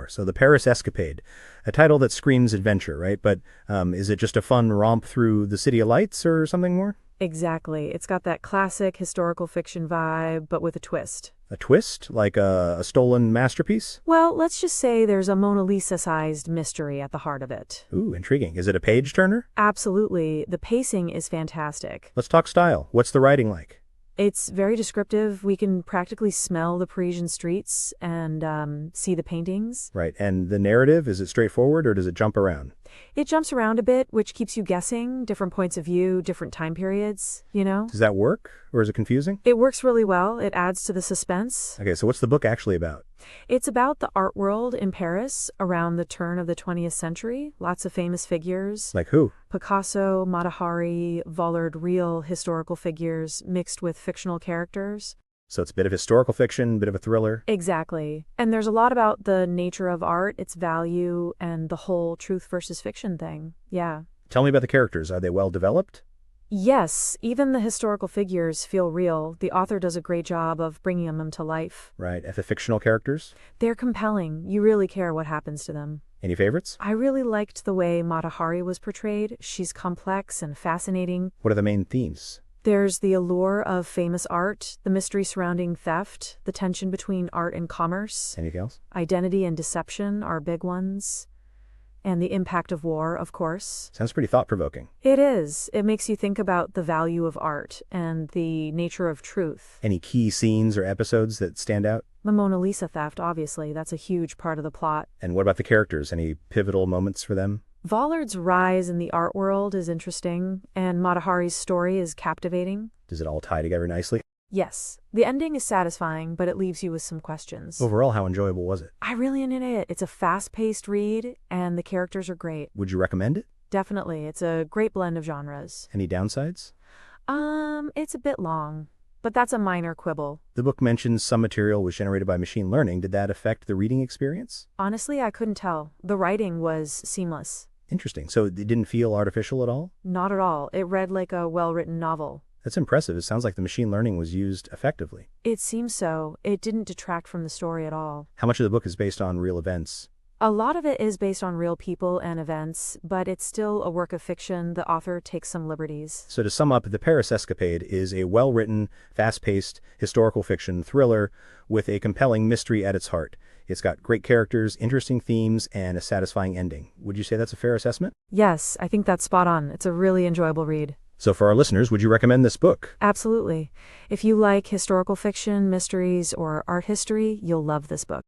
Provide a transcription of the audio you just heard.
So the Paris Escapade, a title that screams adventure, right? But is it just a fun romp through the City of Lights or something more? Exactly. It's got that classic historical fiction vibe, but with a twist. A twist? Like a stolen masterpiece? Well, let's just say there's a Mona Lisa-sized mystery at the heart of it. Ooh, intriguing. Is it a page-turner? Absolutely. The pacing is fantastic. Let's talk style. What's the writing like? It's very descriptive. We can practically smell the Parisian streets and see the paintings. Right. And the narrative, is it straightforward or does it jump around? It jumps around a bit, which keeps you guessing, different points of view, different time periods, you know? Does that work or is it confusing? It works really well. It adds to the suspense. Okay, so what's the book actually about? It's about the art world in Paris around the turn of the 20th century. Lots of famous figures. Like who? Picasso, Mata Hari, Vollard, real historical figures mixed with fictional characters. So it's a bit of historical fiction, a bit of a thriller. Exactly. And there's a lot about the nature of art, its value, and the whole truth versus fiction thing. Yeah. Tell me about the characters. Are they well developed? Yes, even the historical figures feel real. The author does a great job of bringing them to life. Right. And the fictional characters? They're compelling. You really care what happens to them. Any favorites? I really liked the way Mata Hari was portrayed. She's complex and fascinating. What are the main themes? There's the allure of famous art, the mystery surrounding theft, the tension between art and commerce. Anything else? Identity and deception are big ones. And the impact of war, of course. Sounds pretty thought-provoking. It is. It makes you think about the value of art and the nature of truth. Any key scenes or episodes that stand out? The Mona Lisa theft, obviously. That's a huge part of the plot. And what about the characters? Any pivotal moments for them? Vollard's rise in the art world is interesting, and Mata Hari's story is captivating. Does it all tie together nicely? Yes. The ending is satisfying, but it leaves you with some questions. Overall, how enjoyable was it? I really enjoyed it. It's a fast-paced read, and the characters are great. Would you recommend it? Definitely. It's a great blend of genres. Any downsides? It's a bit long, but that's a minor quibble. The book mentions some material was generated by machine learning. Did that affect the reading experience? Honestly, I couldn't tell. The writing was seamless. Interesting. So it didn't feel artificial at all? Not at all. It read like a well-written novel. That's impressive. It sounds like the machine learning was used effectively. It seems so. It didn't detract from the story at all. How much of the book is based on real events? A lot of it is based on real people and events, but it's still a work of fiction. The author takes some liberties. So to sum up, The Paris Escapade is a well-written, fast-paced historical fiction thriller with a compelling mystery at its heart. It's got great characters, interesting themes, and a satisfying ending. Would you say that's a fair assessment? Yes, I think that's spot on. It's a really enjoyable read. So for our listeners, would you recommend this book? Absolutely. If you like historical fiction, mysteries, or art history, you'll love this book.